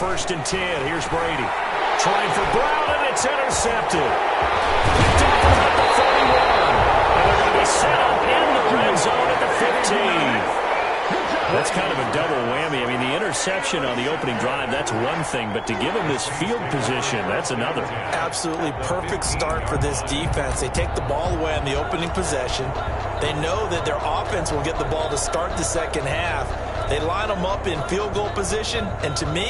first and 10. Here's Brady. Trying for Brown, and it's intercepted. Picked up at the 41. And they're going to be set up in the red zone at the 15. That's kind of a double whammy. I mean, the interception on the opening drive, that's one thing. But to give them this field position, that's another. Absolutely perfect start for this defense. They take the ball away on the opening possession. They know that their offense will get the ball to start the second half. They line them up in field goal position. And to me,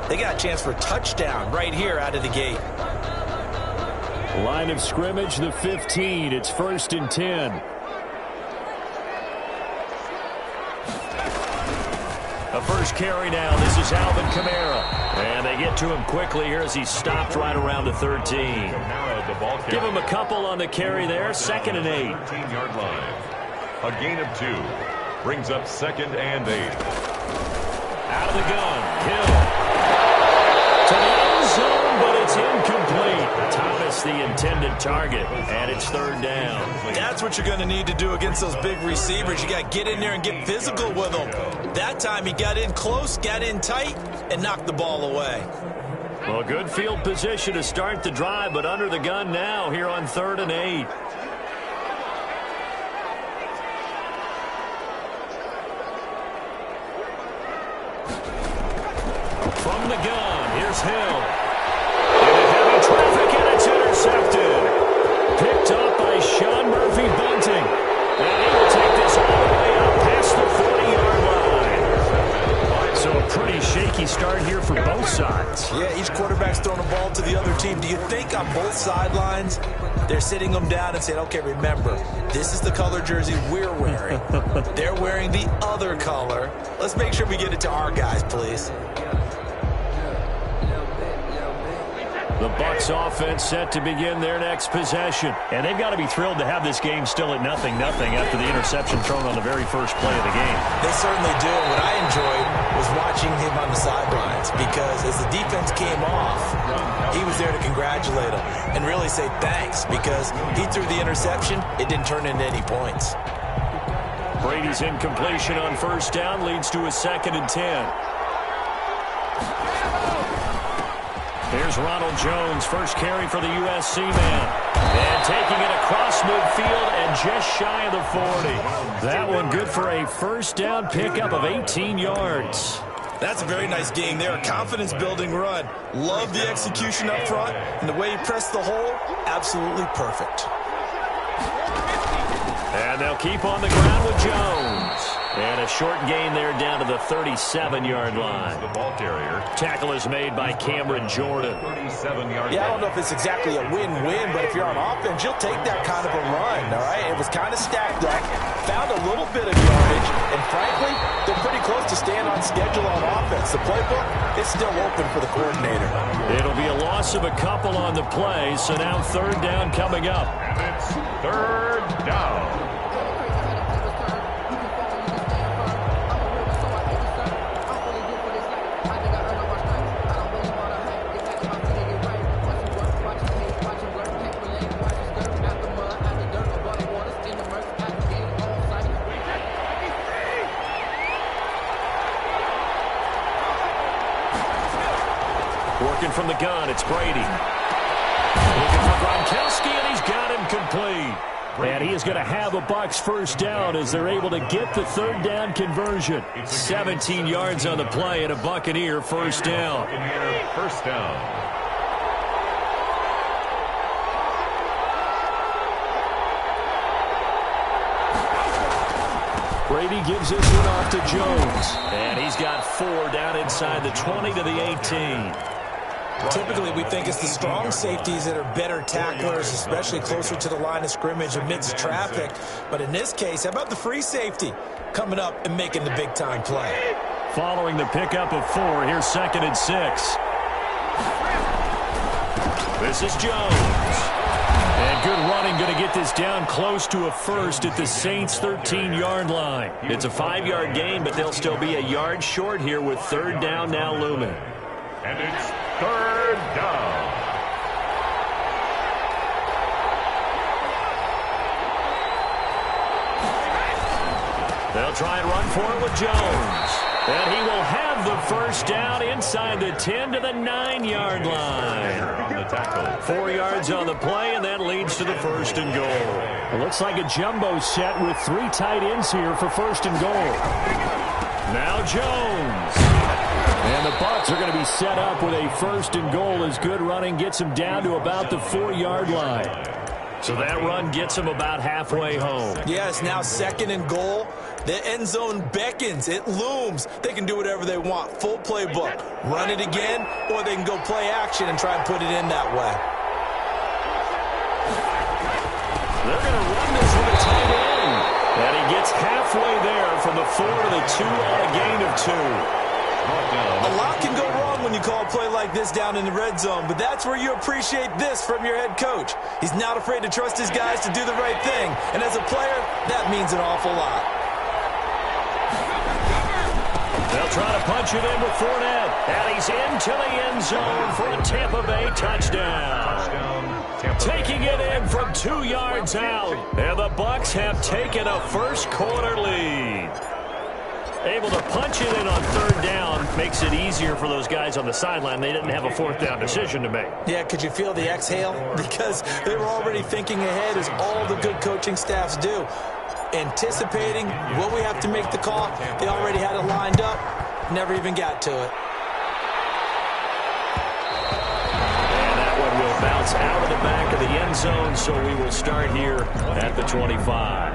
they got a chance for a touchdown right here out of the gate. Line of scrimmage, the 15. It's first and 10. A first carry now. This is Alvin Kamara. And they get to him quickly here as he's stopped right around the 13. Give him a couple on the carry there. Second and 8. 13-yard line. A gain of 2. Brings up second and 8. Out of the gun. Hill. To the end zone, but it's incomplete. Thomas the intended target, and it's third down. That's what you're going to need to do against those big receivers. You got to get in there and get physical with them. That time he got in close, got in tight, and knocked the ball away. Well, good field position to start the drive, but under the gun now here on third and 8. From the gun, here's Hill. Into heavy traffic, and it's intercepted. Picked up by Sean Murphy Bunting. And he will take this all the way up past the 40-yard line. So a pretty shaky start here for both sides. Yeah, each quarterback's throwing a ball to the other team. Do you think on both sidelines they're sitting them down and saying, okay, remember, this is the color jersey we're wearing. They're wearing the other color. Let's make sure we get it to our guys, please. The Bucs offense set to begin their next possession. And they've got to be thrilled to have this game still at 0-0 after the interception thrown on the very first play of the game. They certainly do. What I enjoyed was watching him on the sidelines because as the defense came off, he was there to congratulate them and really say thanks because he threw the interception. It didn't turn into any points. Brady's incompletion on first down leads to a second and 10. Here's Ronald Jones, first carry for the USC man. And taking it across midfield and just shy of the 40. That one good for a first down pickup of 18 yards. That's a very nice game there, a confidence-building run. Love the execution up front, and the way he pressed the hole, absolutely perfect. And they'll keep on the ground with Jones. And a short gain there down to the 37-yard line. The ball carrier. Tackle is made by Cameron Jordan. 37-yard Yeah, I don't know if it's exactly a win-win, but if you're on offense, you'll take that kind of a run, all right? It was kind of stacked up, found a little bit of yardage, and frankly, they're pretty close to staying on schedule on offense. The playbook is still open for the coordinator. It'll be a loss of a couple on the play, so now third down coming up. And it's third down. Working from the gun, it's Brady. Looking for Gronkowski, and he's got him complete. And he is going to have a Bucs first down as they're able to get the third down conversion. 17 yards on the play and a Buccaneer first down. Buccaneer first down. Brady gives this one off to Jones. And he's got 4 down inside the 20 to the 18. Typically, we think it's the strong safeties that are better tacklers, especially closer to the line of scrimmage amidst traffic. But in this case, how about the free safety coming up and making the big-time play? Following the pickup of 4, here's second and 6. This is Jones. And good running, going to get this down close to a first at the Saints' 13-yard line. It's a 5-yard gain, but they'll still be a yard short here with third down now looming. And it's third down. They'll try and run for it with Jones. And he will have the first down inside the 10 to the 9-yard line. 4 yards on the play, and that leads to the first and goal. It looks like a jumbo set with 3 tight ends here for first and goal. Now Jones. And the Bucs are going to be set up with a first and goal as good running gets him down to about the 4-yard line. So that run gets him about halfway home. Yeah, it's now second and goal. The end zone beckons. It looms. They can do whatever they want. Full playbook. Run it again, or they can go play action and try and put it in that way. They're going to run this with a tight end. And he gets halfway there from the 4 to the 2 on a gain of 2. A lot can go wrong when you call a play like this down in the red zone, but that's where you appreciate this from your head coach. He's not afraid to trust his guys to do the right thing, and as a player, that means an awful lot. They'll try to punch it in with Fournette, and he's into the end zone for a Tampa Bay touchdown. Taking it in from 2 yards out, and the Bucs have taken a first-quarter lead. Able to punch it in on 3rd down makes it easier for those guys on the sideline. They didn't have a 4th down decision to make. Yeah, could you feel the exhale? Because they were already thinking ahead, as all the good coaching staffs do. Anticipating, will we have to make the call? They already had it lined up, never even got to it. And that one will bounce out of the back of the end zone, so we will start here at the 25.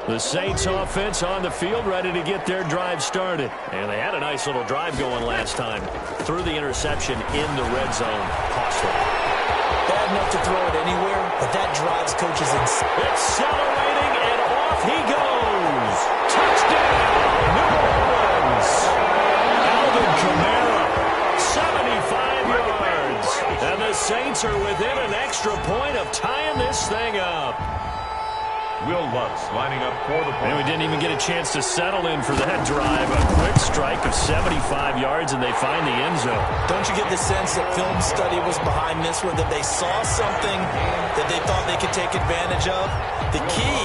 The Saints offense on the field, ready to get their drive started. And they had a nice little drive going last time. Threw the interception in the red zone. Costly. Bad enough to throw it anywhere, but that drives coaches insane. Accelerating, and off he goes. Touchdown, New Orleans. Alvin Kamara, 75 yards. And the Saints are within an extra point of tying this thing up. Will Lutz lining up for the point. And we didn't even get a chance to settle in for that drive. A quick strike of 75 yards, and they find the end zone. Don't you get the sense that film study was behind this one, that they saw something that they thought they could take advantage of? The key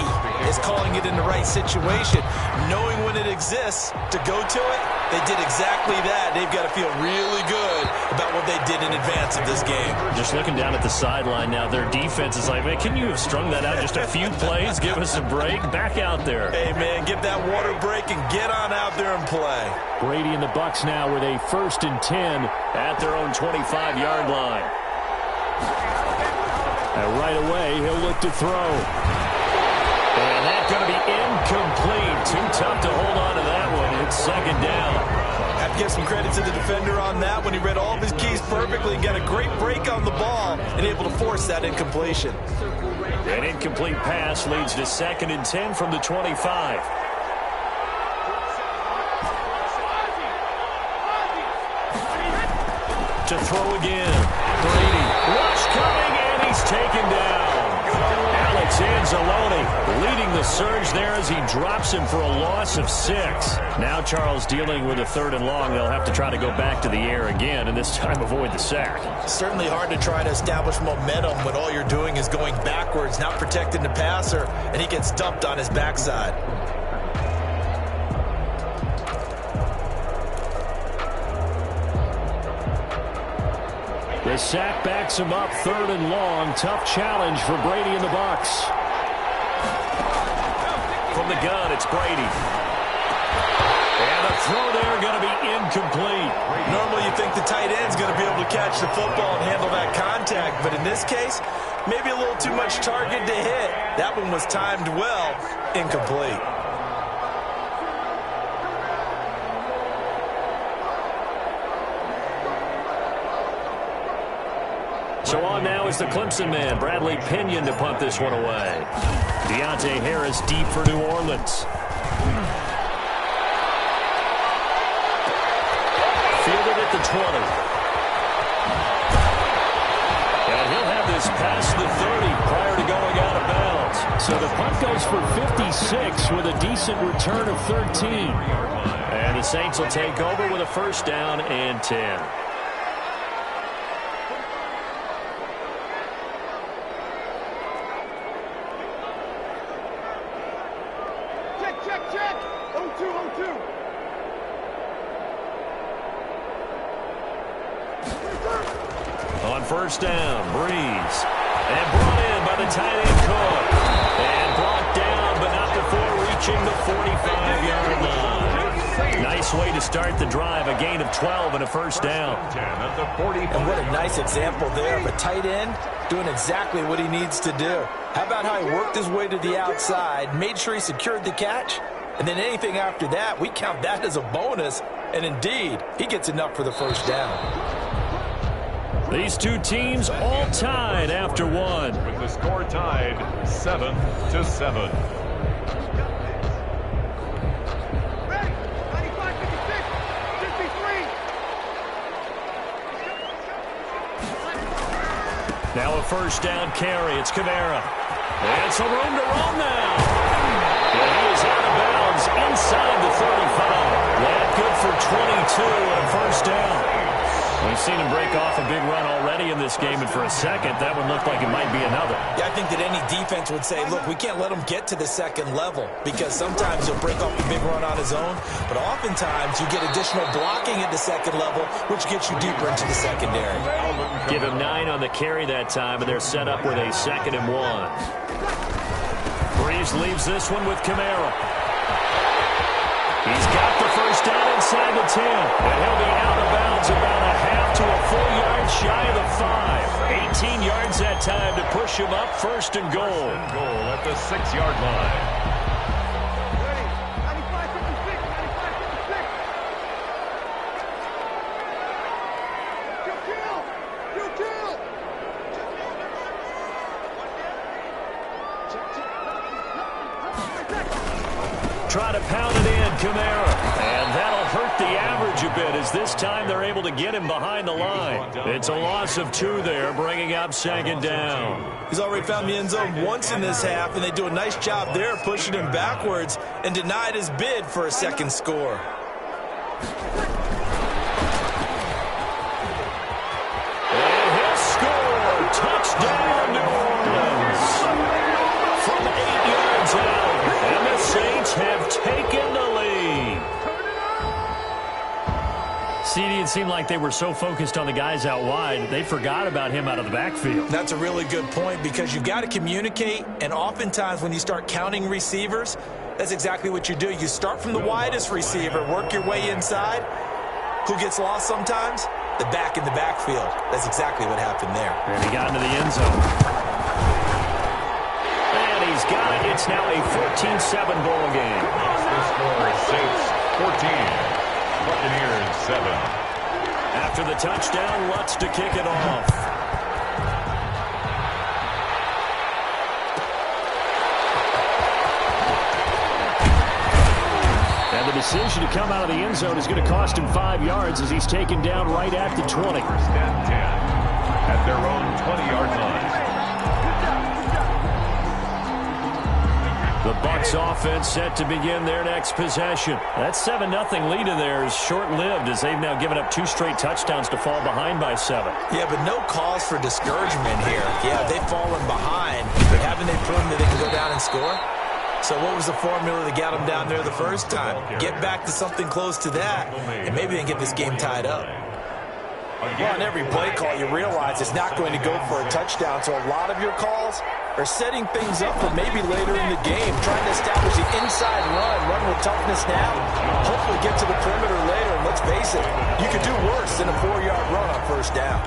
is calling it in the right situation, knowing when it exists to go to it. They did exactly that. They've got to feel really good about what they did in advance of this game. Just looking down at the sideline now, their defense is like, man, can you have strung that out just a few plays? Give us a break. Back out there. Hey, man, give that water break and get on out there and play. Brady and the Bucs now with a 1st and 10 at their own 25-yard line. And right away, he'll look to throw. And that's going to be incomplete. Too tough to hold on to that one. It's 2nd down. I have to give some credit to the defender on that when he read all of his keys perfectly and got a great break on the ball and able to force that incompletion. An incomplete pass leads to 2nd and 10 from the 25. To throw again. Brady. Rush coming, and he's taken down. Alex Anzalone leading the surge there as he drops him for a loss of 6. Now Charles dealing with a 3rd and long. They'll have to try to go back to the air again, and this time avoid the sack. Certainly hard to try to establish momentum when all you're doing is going backwards, not protecting the passer, and he gets dumped on his backside. The sack backs him up, 3rd and long. Tough challenge for Brady and the Bucs. From the gun, it's Brady. And a throw there going to be incomplete. Normally you think the tight end's going to be able to catch the football and handle that contact, but in this case, maybe a little too much target to hit. That one was timed well, incomplete. So on now is the Clemson man, Bradley Pinion, to punt this one away. Deontay Harris deep for New Orleans. Fielded at the 20. And he'll have this past the 30 prior to going out of bounds. So the punt goes for 56 with a decent return of 13. And the Saints will take over with a 1st down and 10. On first down, Breeze. And brought in by the tight end Cook. And brought down, but not before reaching the 45-yard line. Nice way to start the drive. A gain of 12 and a first down. And what a nice example there of a tight end doing exactly what he needs to do. How about how he worked his way to the outside, made sure he secured the catch, and then anything after that, we count that as a bonus. And indeed, he gets enough for the first down. These two teams all tied after one. With the score tied 7-7. Now a first down carry. It's Kamara. And some room to run now. And he is out of bounds inside the 35. That good for 22 and a first down. We've seen him break off a big run already in this game, and for a second, that one looked like it might be another. Yeah, I think that any defense would say, look, we can't let him get to the second level, because sometimes he'll break off a big run on his own, but oftentimes you get additional blocking at the second level, which gets you deeper into the secondary. Give him 9 on the carry that time, and they're set up with a 2nd and 1. Breeze leaves this one with Kamara. He's got the first down inside the 10, and he'll be out of bounds about a half to a full yard shy of the 5. 18 yards that time to push him up 1st and goal. Goal at the 6-yard line. Try to pound it in, Kamara. And that'll hurt the average a bit as this time they're able to get him behind the line. It's a loss of 2 there, bringing up 2nd down. He's already found the end zone once in this half, and they do a nice job there pushing him backwards and denied his bid for a second score. And he'll score. Touchdown, New Orleans. From 8 yards out. And the Saints have taken the lead. CD, it seemed like they were so focused on the guys out wide, they forgot about him out of the backfield. That's a really good point because you've got to communicate, and oftentimes when you start counting receivers, that's exactly what you do. You start from the widest receiver, work your way inside. Who gets lost sometimes? The back in the backfield. That's exactly what happened there. And he got into the end zone. And he's got it. It's now a 14-7 ball game. The score is Saints 14, Buccaneers 7. After the touchdown, Lutz to kick it off. And the decision to come out of the end zone is going to cost him 5 yards as he's taken down right at the 20. First and 10 at their own 20-yard line. The Bucs offense set to begin their next possession. That 7-0 lead of theirs short-lived as they've now given up 2 straight touchdowns to fall behind by 7. Yeah, but no cause for discouragement here. Yeah, they've fallen behind, but haven't they proven that they can go down and score? So what was the formula that got them down there the first time? Get back to something close to that, and maybe they can get this game tied up. Well, on every play call, you realize it's not going to go for a touchdown, so a lot of your calls are setting things up for maybe later in the game, trying to establish the inside run with toughness now, hopefully get to the perimeter later, and let's face it, you could do worse than a 4-yard run on first down.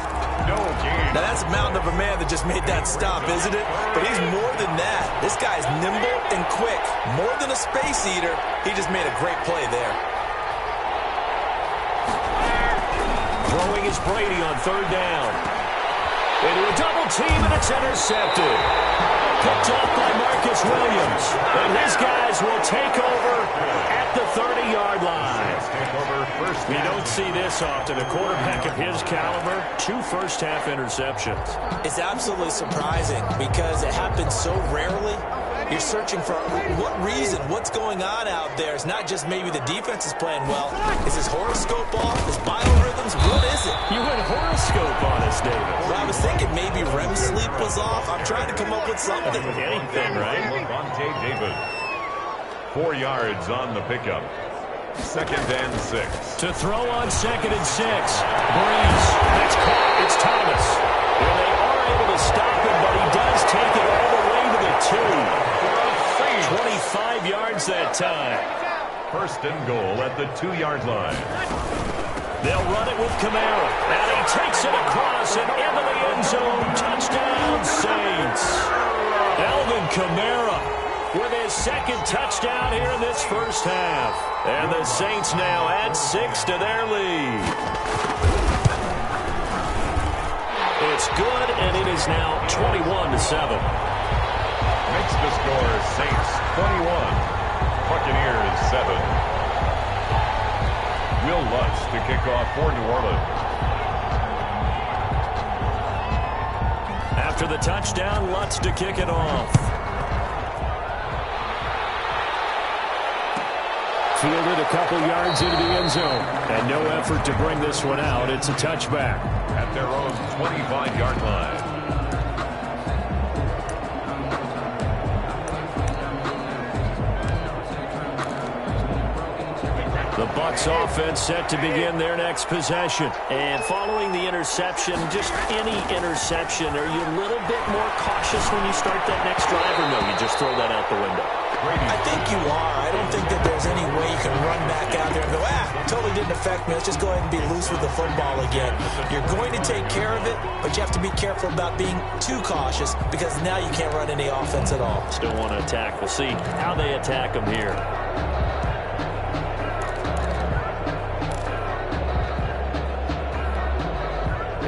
No game. Now, that's a mountain of a man that just made that stop, isn't it? But he's more than that. This guy's nimble and quick. More than a space eater, he just made a great play there. Throwing is Brady on 3rd down. Into a double team, and it's intercepted. Picked off by Marcus Williams. And his guys will take over at the 30-yard line. We don't see this often. A quarterback of his caliber, 2 first-half interceptions. It's absolutely surprising because it happens so rarely. You're searching for what reason, what's going on out there. It's not just maybe the defense is playing well. Is his horoscope off? His biorhythms? What is it? You went horoscope on us, David. Well, I was thinking maybe REM sleep was off. I'm trying to come up with something. Anything, right? David. 4 yards on the pickup. 2nd and 6. To throw on 2nd and 6. Breeze. That's caught. It's Thomas. And they are able to stop him, but he does take it all the way to the 2. 25 yards that time. 1st and goal at the 2-yard line. They'll run it with Kamara. And he takes it across and into the end zone. Touchdown, Saints. Alvin Kamara with his 2nd touchdown here in this first half. And the Saints now add 6 to their lead. It's good, and it is now 21-7. Makes the score Saints 21, Buccaneers 7. Will Lutz to kick off for New Orleans. After the touchdown, Lutz to kick it off. Fielded a couple yards into the end zone. And no effort to bring this one out. It's a touchback. At their own 25-yard line. The Bucs offense set to begin their next possession. And following the interception, just any interception, are you a little bit more cautious when you start that next drive, or no, you just throw that out the window? I think you are. I don't think that there's any way you can run back out there and go, totally didn't affect me. Let's just go ahead and be loose with the football again. You're going to take care of it, but you have to be careful about being too cautious because now you can't run any offense at all. Still want to attack. We'll see how they attack them here.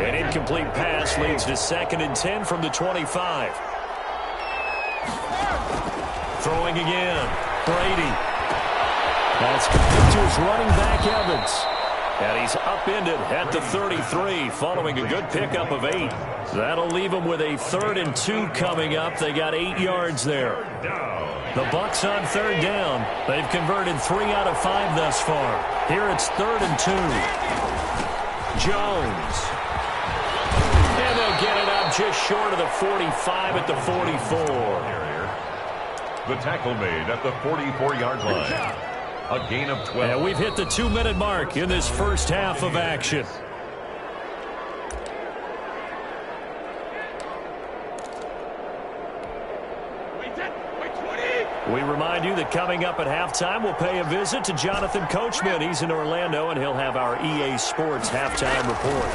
An incomplete pass leads to 2nd and 10 from the 25. Throwing again. Brady. That's complete to his running back, Evans. And he's upended at the 33 following a good pickup of 8. That'll leave him with a 3rd and 2 coming up. They got 8 yards there. The Bucs on 3rd down. They've converted 3 out of 5 thus far. Here it's 3rd and 2. Jones. And they'll get it up just short of the 45 at the 44. The tackle made at the 44-yard line. A gain of 12. And we've hit the 2-minute mark in this first half of action. We remind you that coming up at halftime, we'll pay a visit to Jonathan Coachman. He's in Orlando, and he'll have our EA Sports halftime report.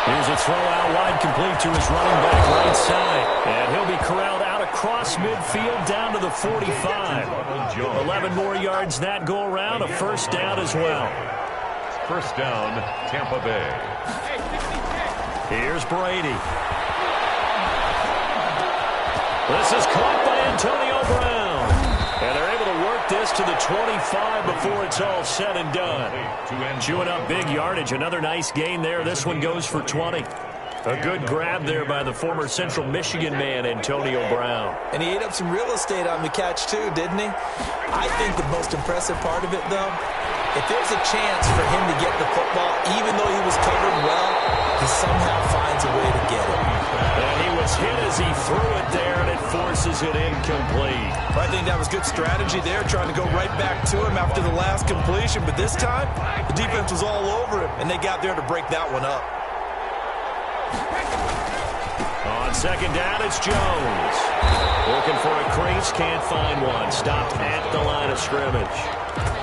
Here's a throw out wide, complete to his running back right side. And he'll be corralled out across midfield down to the 45. 11 more yards that go around, a 1st down as well. 1st down, Tampa Bay. Here's Brady. This is caught by Antonio Brown. And they're able to work this to the 25 before it's all said and done. Chewing up big yardage. Another nice gain there. This one goes for 20. A good grab there by the former Central Michigan man, Antonio Brown. And he ate up some real estate on the catch, too, didn't he? I think the most impressive part of it, though, if there's a chance for him to get the football, even though he was covered well, he somehow finds a way to get it. And he was hit as he threw it there, and it forces it incomplete. I think that was good strategy there, trying to go right back to him after the last completion. But this time, the defense was all over him, and they got there to break that one up. On 2nd down, it's Jones. Looking for a crease, can't find one. Stopped at the line of scrimmage.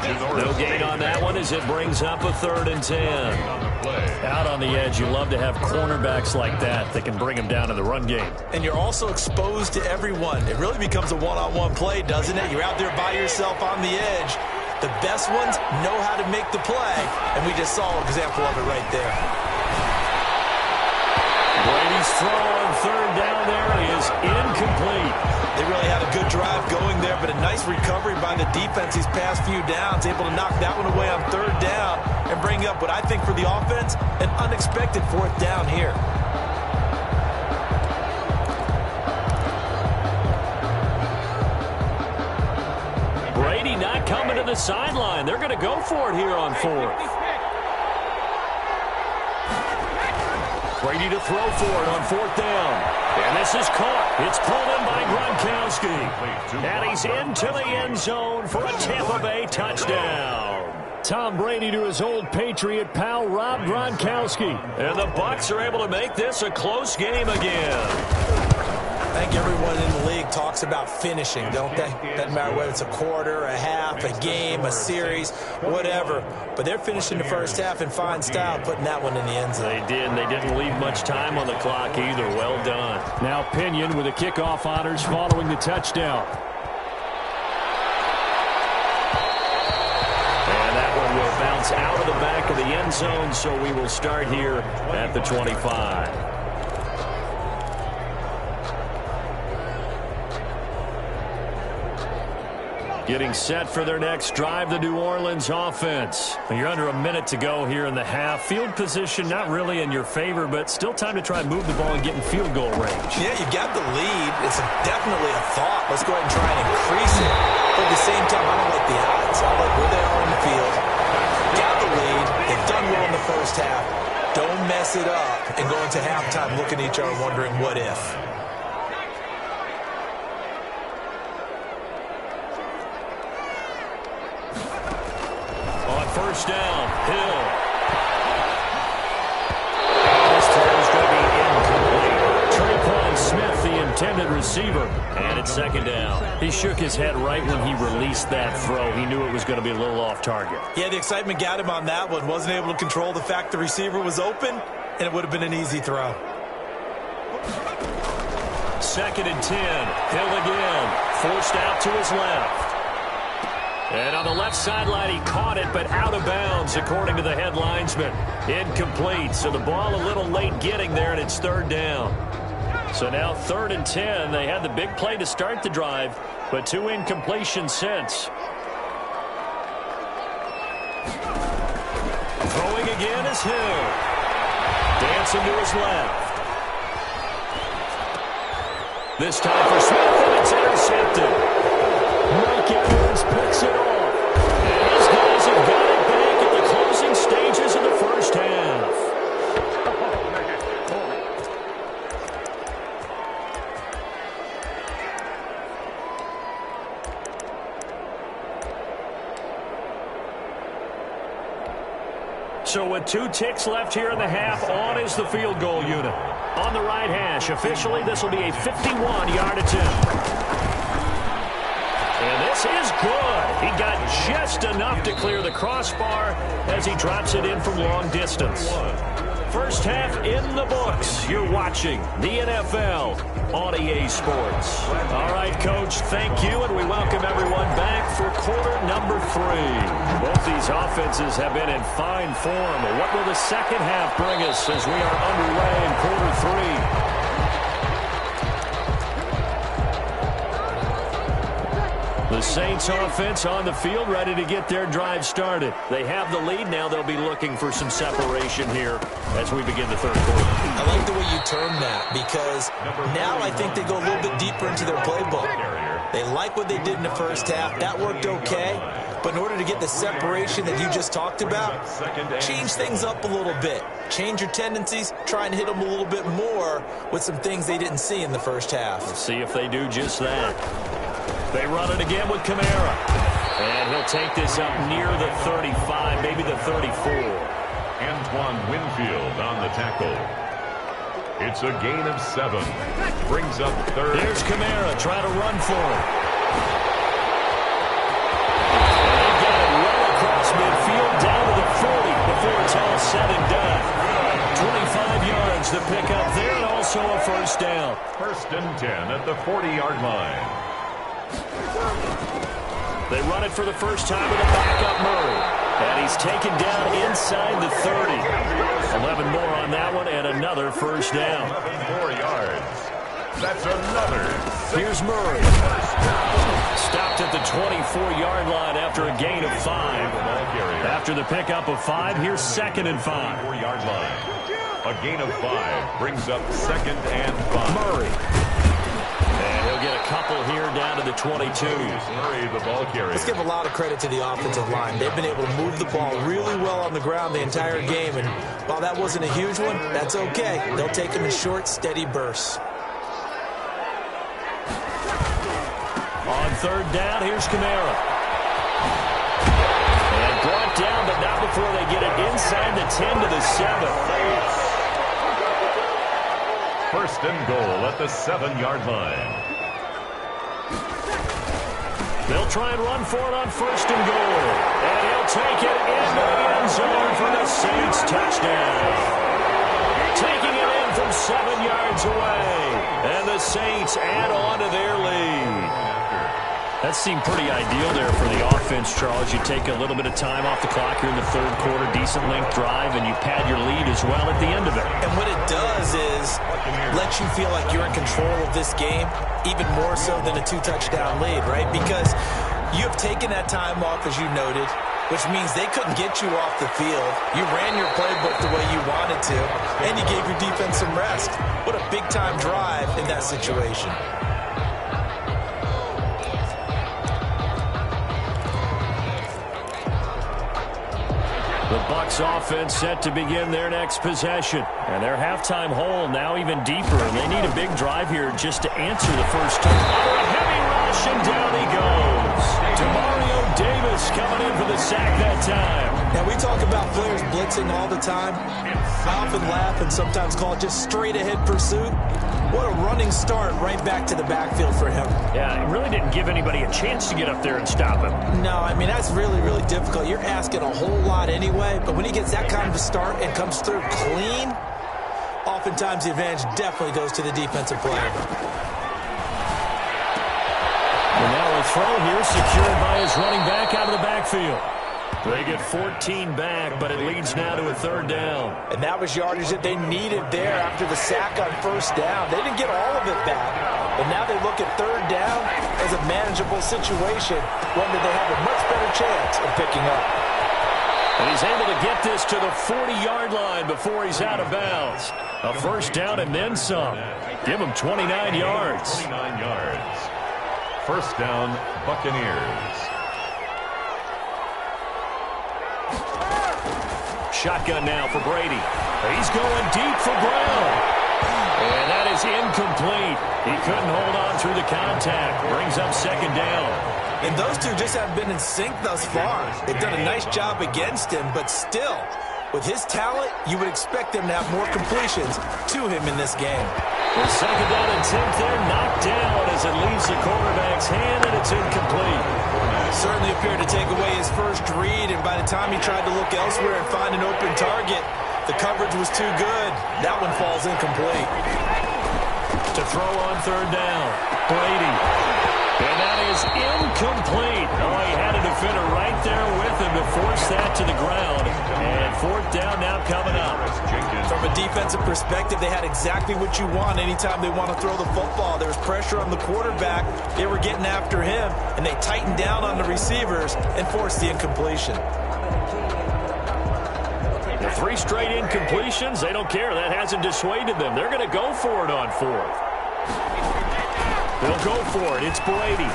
No gain on that one as it brings up a 3rd and 10. Out on the edge, you love to have cornerbacks like that can bring them down in the run game. And you're also exposed to everyone. It really becomes a one-on-one play, doesn't it? You're out there by yourself on the edge. The best ones know how to make the play, and we just saw an example of it right there. Brady's throw on 3rd down there is incomplete. They really had a good drive going there, but a nice recovery by the defense these past few downs, able to knock that one away on 3rd down and bring up what I think for the offense, an unexpected 4th down here. Brady not coming to the sideline. They're going to go for it here on 4th. Brady to throw for it on 4th down. And this is caught. It's pulled in by Gronkowski. And he's into the end zone for a Tampa Bay touchdown. Tom Brady to his old Patriot pal, Rob Gronkowski. And the Bucs are able to make this a close game again. I think everyone in the league talks about finishing, don't they? Doesn't matter whether it's a quarter, a half, a game, a series, whatever. But they're finishing the first half in fine style, putting that one in the end zone. They did, and they didn't leave much time on the clock either. Well done. Now Pinion with the kickoff honors following the touchdown. And that one will bounce out of the back of the end zone, so we will start here at the 25. Getting set for their next drive, the New Orleans offense. You're under a minute to go here in the half. Field position not really in your favor, but still time to try and move the ball and get in field goal range. Yeah, you got the lead. It's definitely a thought. Let's go ahead and try and increase it. But at the same time, I don't like the odds. I like where they are on the field. Got the lead. They've done well in the first half. Don't mess it up and go into halftime looking at each other wondering what if. First down, Hill. This throw is going to be incomplete. Tre'Quan Smith, the intended receiver. And it's second down. He shook his head right when he released that throw. He knew it was going to be a little off target. Yeah, the excitement got him on that one. Wasn't able to control the fact the receiver was open, and it would have been an easy throw. 2nd and 10. Hill again. Forced out to his left. And on the left sideline, he caught it, but out of bounds, according to the head linesman. Incomplete, so the ball a little late getting there, and it's 3rd down. So now 3rd and 10. They had the big play to start the drive, but 2 incompletions since. Throwing again is Hill. Dancing to his left. This time for Smith, and it's intercepted. Mike Evans picks it off. And his guys have got it back at the closing stages of the first half. So with 2 ticks left here in the half, on is the field goal unit. On the right hash, officially this will be a 51-yard attempt. And this is good. He got just enough to clear the crossbar as he drops it in from long distance. First half in the books. You're watching the NFL on EA Sports. All right, Coach, thank you, and we welcome everyone back for quarter number 3. Both these offenses have been in fine form. What will the second half bring us as we are underway in quarter 3? The Saints offense on the field, ready to get their drive started. They have the lead. Now they'll be looking for some separation here as we begin the 3rd quarter. I like the way you term that because now I think they go a little bit deeper into their playbook. They like what they did in the first half. That worked okay. But in order to get the separation that you just talked about, change things up a little bit. Change your tendencies. Try and hit them a little bit more with some things they didn't see in the first half. Let's see if they do just that. They run it again with Kamara. And he'll take this up near the 35, maybe the 34. Antoine Winfield on the tackle. It's a gain of 7. Brings up 3rd. Here's Kamara trying to run for it. And they get it well across midfield down to the 40 before it's all said and done. 25 yards to pick up there and also a first down. 1st and 10 at the 40-yard line. They run it for the first time with a backup Murray. And he's taken down inside the 30. 11 more on that one and another first down. 4 yards. That's another. Here's Murray. Stopped at the 24-yard line after a gain of 5. After the pickup of 5, here's 2nd and 5. 4-yard line. A gain of 5 brings up 2nd and 5. Murray. And he'll get a couple here down to the 22. The ball carrier. Let's give a lot of credit to the offensive line. They've been able to move the ball really well on the ground the entire game. And while that wasn't a huge one, that's okay. They'll take them in short, steady bursts. On third down, here's Kamara. And brought down, but not before they get it inside the 10 to the 7. First and goal at the 7-yard line. They'll try and run for it on first and goal. And he'll take it into the end zone for the Saints touchdown. Taking it in from 7 yards away. And the Saints add on to their lead. That seemed pretty ideal there for the offense, Charles. You take a little bit of time off the clock here in the third quarter, decent length drive, and you pad your lead as well at the end of it. And what it does is let you feel like you're in control of this game, even more so than a 2-touchdown lead, right? Because you have taken that time off, as you noted, which means they couldn't get you off the field. You ran your playbook the way you wanted to, and you gave your defense some rest. What a big-time drive in that situation. The Bucs offense set to begin their next possession. And their halftime hole now even deeper. And they need a big drive here just to answer the first time. Oh, a heavy rush, and down he goes. Demario Davis coming in for the sack that time. Now, we talk about players blitzing all the time. I often laugh and sometimes call it just straight-ahead pursuit. What a running start right back to the backfield for him. Yeah, it really didn't give anybody a chance to get up there and stop him. No, I mean, that's really, really difficult. You're asking a whole lot anyway, but when he gets that kind of a start and comes through clean, oftentimes the advantage definitely goes to the defensive player. And now a throw here secured by his running back out of the backfield. They get 14 back, but it leads now to a third down. And that was yardage that they needed there after the sack on first down. They didn't get all of it back, but now they look at third down as a manageable situation, one that they have a much better chance of picking up. And he's able to get this to the 40-yard line before he's out of bounds. A first down and then some. Give him 29 yards. 29 yards. First down, Buccaneers. Shotgun now for Brady. He's going deep for Brown. And that is incomplete. He couldn't hold on through the contact. Brings up second down. And those two just haven't been in sync thus far. They've done a nice job against him, but still, with his talent, you would expect them to have more completions to him in this game. The second down and 10th there, knocked down as it leaves the quarterback's hand, and it's incomplete. Certainly appeared to take away his first read, and by the time he tried to look elsewhere and find an open target, the coverage was too good. That one falls incomplete. To throw on third down, Brady. And that is incomplete. Oh, he had a defender right there with him to force that to the ground. And fourth down now coming up. From a defensive perspective, they had exactly what you want anytime they want to throw the football. There was pressure on the quarterback. They were getting after him, and they tightened down on the receivers and forced the incompletion. The 3 straight incompletions, they don't care. That hasn't dissuaded them. They're going to go for it on fourth. They'll go for it. It's Brady.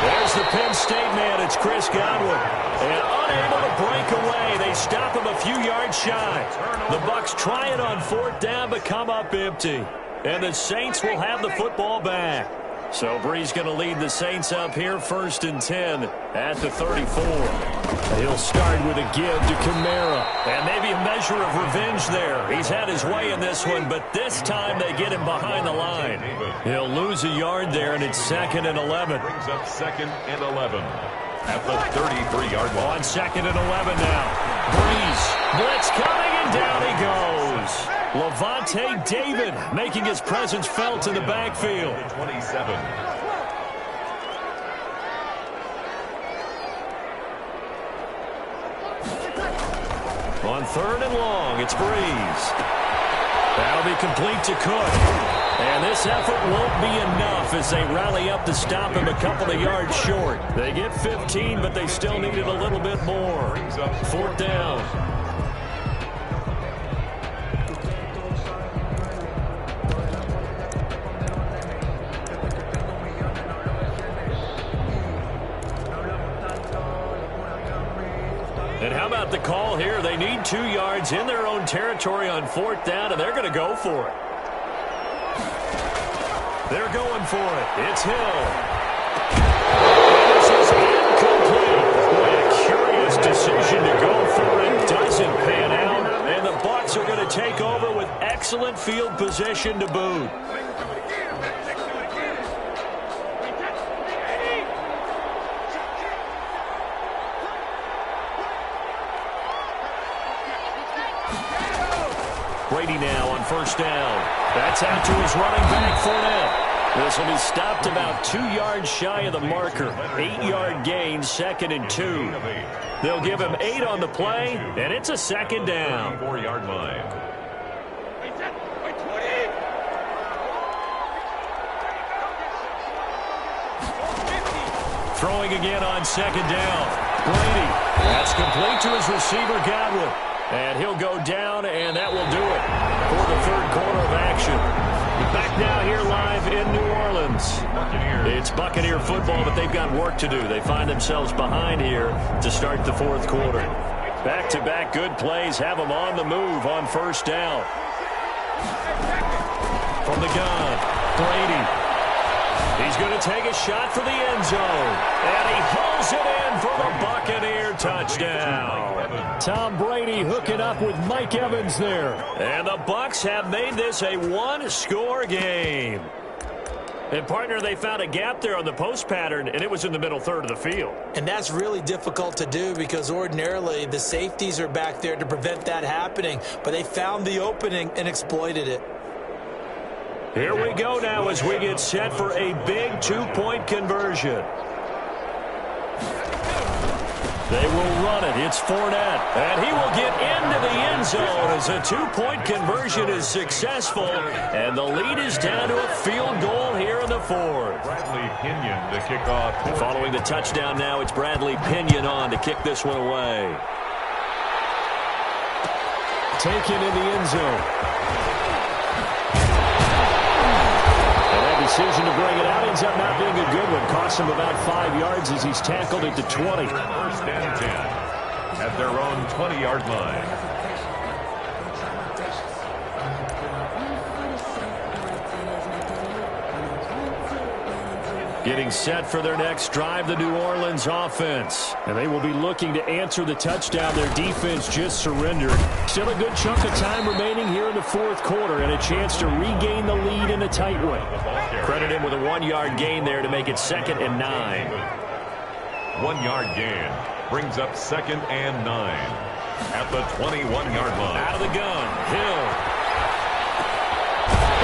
There's the Penn State man. It's Chris Godwin. And unable to break away. They stop him a few yards shy. The Bucs try it on fourth down, but come up empty. And the Saints will have the football back. So Bree's going to lead the Saints up here, 1st and 10 at the 34. He'll start with a give to Kamara. And maybe a measure of revenge there. He's had his way in this one, but this time they get him behind the line. He'll lose a yard there, and it's 2nd and 11. Brings up 2nd and 11 at the 33-yard line. On 2nd and 11 now. Breeze, blitz coming, and down he goes. Levante David making his presence felt in the backfield. 27. On 3rd and long, it's Breeze. That'll be complete to Cook. And this effort won't be enough as they rally up to stop him a couple of yards short. They get 15, but they still needed a little bit more. 4th down. gain 2 yards in their own territory on 4th down, and they're going to go for it. They're going for it. It's Hill. This is incomplete. Boy, a curious decision to go for it. Doesn't pan out. And the Bucs are going to take over with excellent field position to boot. Brady now on 1st down. That's out to his running back, Fournette. This will be stopped about 2 yards shy of the marker. 8-yard gain, 2nd and 2. They'll give him 8 on the play, and it's a 2nd down. 4-yard line. Throwing again on 2nd down. Brady. That's complete to his receiver, Godwin. And he'll go down, and that will do it for the 3rd quarter of action. Back now here live in New Orleans. It's Buccaneer football, but they've got work to do. They find themselves behind here to start the 4th quarter. Back-to-back good plays have them on the move on 1st down. From the gun, Brady. He's going to take a shot for the end zone. And he hauls it in for the Buccaneer touchdown. Tom Brady hooking up with Mike Evans there. And the Bucs have made this a 1-score game. And, partner, they found a gap there on the post pattern, and it was in the middle third of the field. And that's really difficult to do because ordinarily the safeties are back there to prevent that happening. But they found the opening and exploited it. Here we go now as we get set for a big 2-point conversion. They will run it. It's Fournette. And he will get into the end zone as a 2-point conversion is successful. And the lead is down to a field goal here in the 4th. Bradley Pinion, the kickoff. Following the touchdown now, it's Bradley Pinion on to kick this one away. Taken in the end zone. Decision to bring it out ends up not being a good one. Costs him about 5 yards as he's tackled at the 20. 1st and 10 at their own 20-yard line. Getting set for their next drive, the New Orleans offense. And they will be looking to answer the touchdown their defense just surrendered. Still a good chunk of time remaining here in the 4th quarter and a chance to regain the lead in a tight one. Credit him with a 1-yard gain there to make it 2nd and 9. 1-yard gain brings up 2nd and 9 at the 21-yard line. Out of the gun, Hill.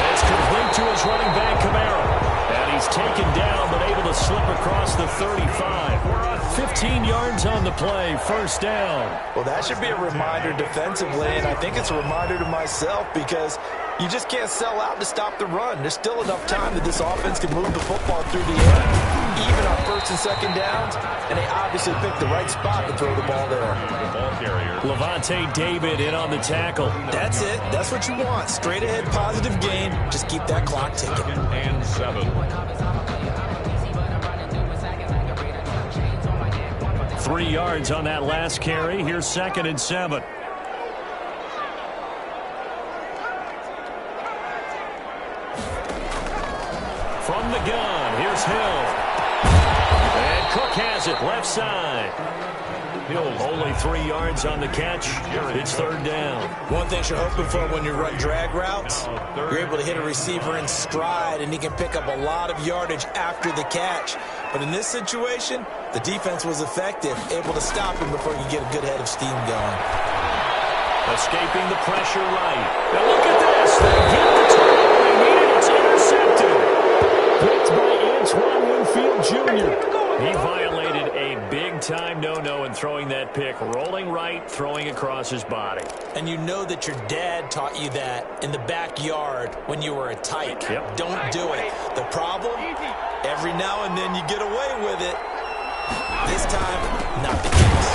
It's complete to his running back, Kamara. And he's taken down, but able to slip across the 35. 15 yards on the play, 1st down. Well, that should be a reminder defensively, and I think it's a reminder to myself because you just can't sell out to stop the run. There's still enough time that this offense can move the football through the air, even on 1st and 2nd downs, and they obviously picked the right spot to throw the ball there. Levante David in on the tackle. That's it. That's what you want. Straight ahead positive gain. Just keep that clock ticking. 2nd and 7. 3 yards on that last carry. Here's 2nd and 7. From the gun, here's Hill. And Cook has it, left side. Hill only 3 yards on the catch. It's 3rd down. One thing you're hoping for when you run drag routes, you're able to hit a receiver in stride, and he can pick up a lot of yardage after the catch. But in this situation, the defense was effective, able to stop him before you get a good head of steam going. Escaping the pressure right. Now look at this. They get the turnover they needed. It's intercepted. Picked by Antoine Winfield Jr. He violated a big-time no-no in throwing that pick. Rolling right, throwing across his body. And you know that your dad taught you that in the backyard when you were a tyke. Yep. Don't do it. The problem, every now and then you get away with it. This time, not the case.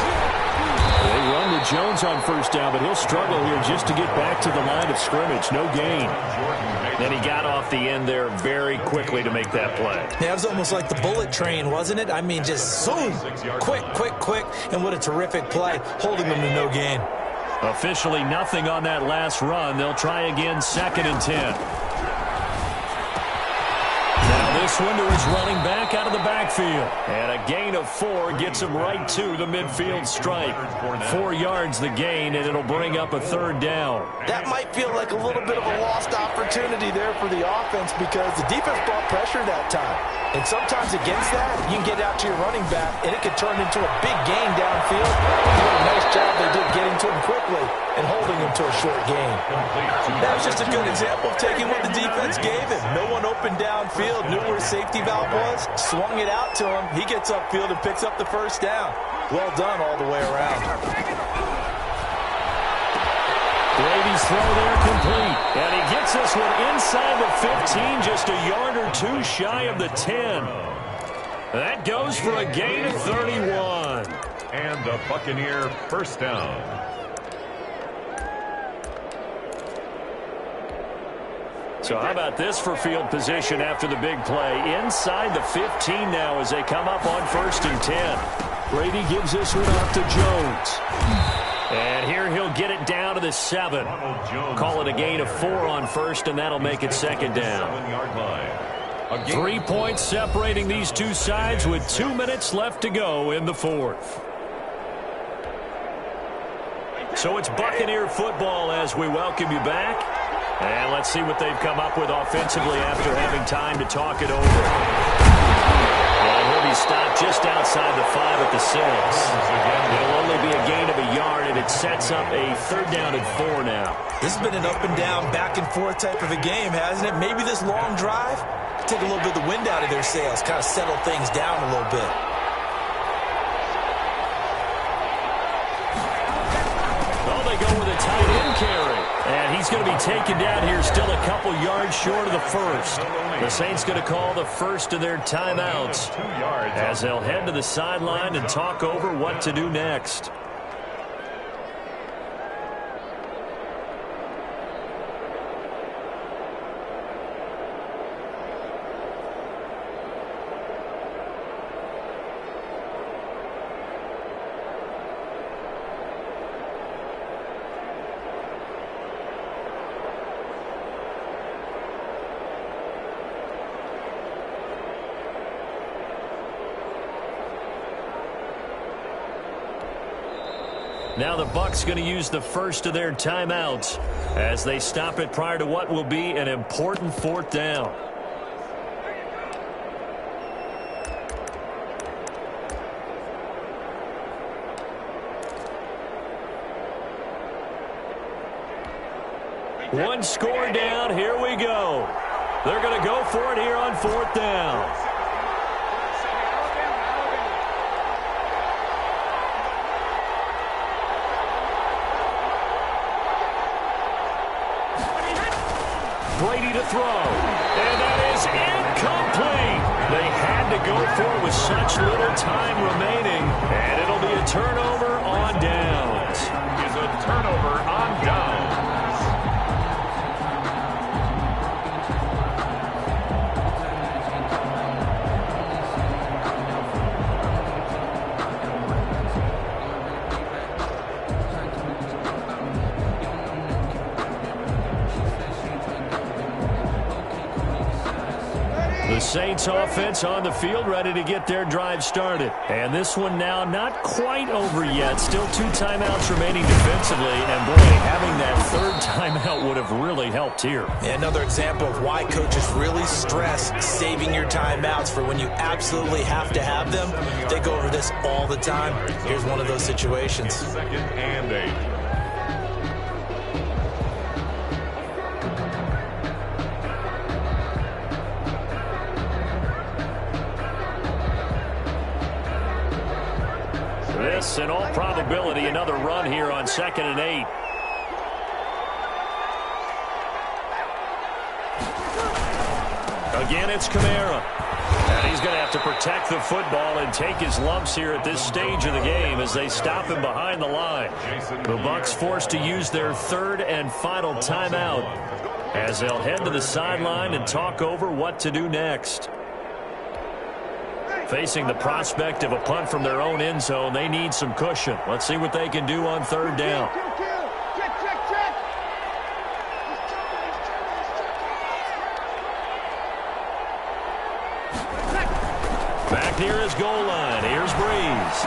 They run with Jones on 1st down, but he'll struggle here just to get back to the line of scrimmage. No gain. Then he got off the end there very quickly to make that play. Yeah, it was almost like the bullet train, wasn't it? I mean, just zoom. Quick, quick, quick. And what a terrific play, holding them to no gain. Officially nothing on that last run. They'll try again, 2nd and 10. This one to his running back out of the backfield. And a gain of 4 gets him right to the midfield stripe. 4 yards the gain, and it'll bring up a 3rd down. That might feel like a little bit of a lost opportunity there for the offense because the defense brought pressure that time. And sometimes against that, you can get out to your running back, and it could turn into a big gain downfield. What a nice job they did getting to him quickly and holding him to a short gain. That was just a good example of taking what the defense gave him. No one open downfield, knew where his safety valve was, swung it out to him. He gets upfield and picks up the 1st down. Well done all the way around. Brady's throw there complete. And he gets this one inside the 15, just a yard or 2 shy of the 10. That goes for a gain of 31. And a Buccaneer 1st down. So how about this for field position after the big play? Inside the 15 now as they come up on 1st and 10. Brady gives this one off to Jones. And here he'll get it down to the 7. Call it a gain of 4 on 1st, and that'll make it 2nd down. 3 points separating these two sides with 2 minutes left to go in the 4th. So it's Buccaneer football as we welcome you back. And let's see what they've come up with offensively after having time to talk it over. And he'll be stopped just outside the 5 at the 6. It'll only be a gain of a yard, and it sets up a 3rd down and 4 now. This has been an up-and-down, back-and-forth type of a game, hasn't it? Maybe this long drive, take a little bit of the wind out of their sails, kind of settle things down a little bit. Well, they go with a tight end carry. And he's going to be taken down here still a couple yards short of the 1st. The Saints going to call the first of their timeouts as they'll head to the sideline and talk over what to do next. Now the Bucs going to use the first of their timeouts as they stop it prior to what will be an important 4th down. One score down. Here we go. They're going to go for it here on 4th down. Brady to throw, and that is incomplete. They had to go for it with such little time remaining, and it'll be a turnover on downs. Is a turnover on downs. The Saints offense on the field ready to get their drive started. And this one now not quite over yet. Still 2 timeouts remaining defensively. And boy, having that 3rd timeout would have really helped here. Another example of why coaches really stress saving your timeouts for when you absolutely have to have them. They go over this all the time. Here's one of those situations. 2nd and 8. This, in all probability, another run here on 2nd and 8. Again, it's Kamara. And he's going to have to protect the football and take his lumps here at this stage of the game as they stop him behind the line. The Bucs forced to use their 3rd and final timeout as they'll head to the sideline and talk over what to do next. Facing the prospect of a punt from their own end zone, they need some cushion. Let's see what they can do on 3rd down. near his goal line. Here's Breeze.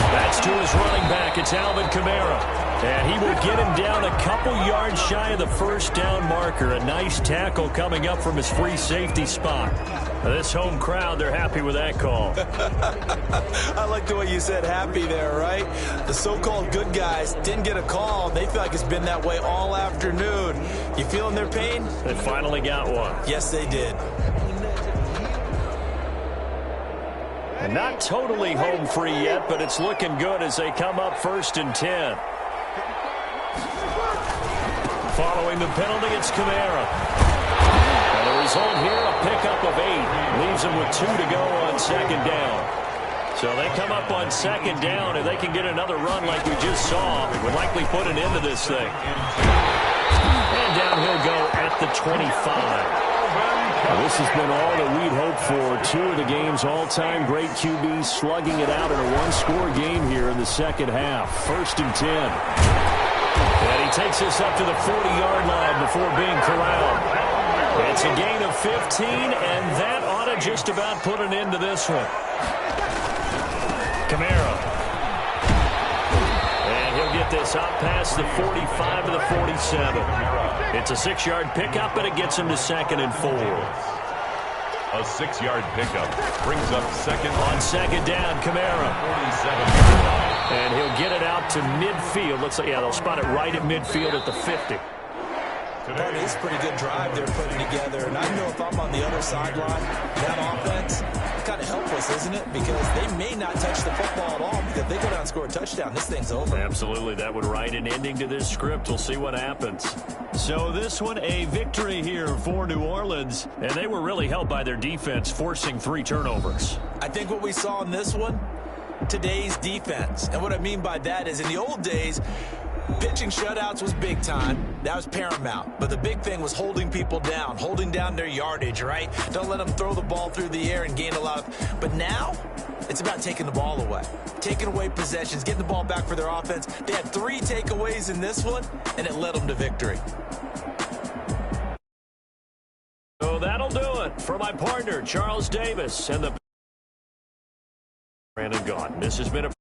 That's to his running back. It's Alvin Kamara. And he will get him down a couple yards shy of the first down marker. A nice tackle coming up from his free safety spot. This home crowd, they're happy with that call. I like the way you said happy there, right? The so-called good guys didn't get a call. They feel like it's been that way all afternoon. You feeling their pain? They finally got one. Yes, they did. And not totally home free yet, but it's looking good as they come up 1st and 10. Following the penalty, it's Kamara. And the result here, a pickup of 8. Leaves them with 2 to go on 2nd down. So they come up on 2nd down. If they can get another run like we just saw, it would likely put an end to this thing. And down he'll go at the 25. Well, this has been all that we'd hoped for. 2 of the game's all-time great QBs slugging it out in a one-score game here in the second half. 1st and 10. And he takes us up to the 40-yard line before being corralled. It's a gain of 15, and that ought to just about put an end to this one. Kamara. And he'll get this up past the 45 to the 47. It's a 6-yard pickup, and it gets him to 2nd and 4. A 6-yard pickup brings up 2nd. On 2nd down, Kamara. 47. And he'll get it out to midfield. Looks like, yeah, they'll spot it right at midfield at the 50. That is a pretty good drive they're putting together. And I know if I'm on the other sideline, that offense, it's kind of helpless, isn't it? Because they may not touch the football at all. Because if they go down and score a touchdown, this thing's over. Absolutely. That would write an ending to this script. We'll see what happens. So this one, a victory here for New Orleans. And they were really helped by their defense, forcing 3 turnovers. I think what we saw in this one, today's defense. And what I mean by that is in the old days, pitching shutouts was big time. That was paramount. But the big thing was holding people down, holding down their yardage, right? Don't let them throw the ball through the air and gain a lot of... But now, it's about taking the ball away. Taking away possessions, getting the ball back for their offense. They had 3 takeaways in this one, and it led them to victory. So that'll do it for my partner, Charles Davis, and the... Brandon Gaunt. This has been a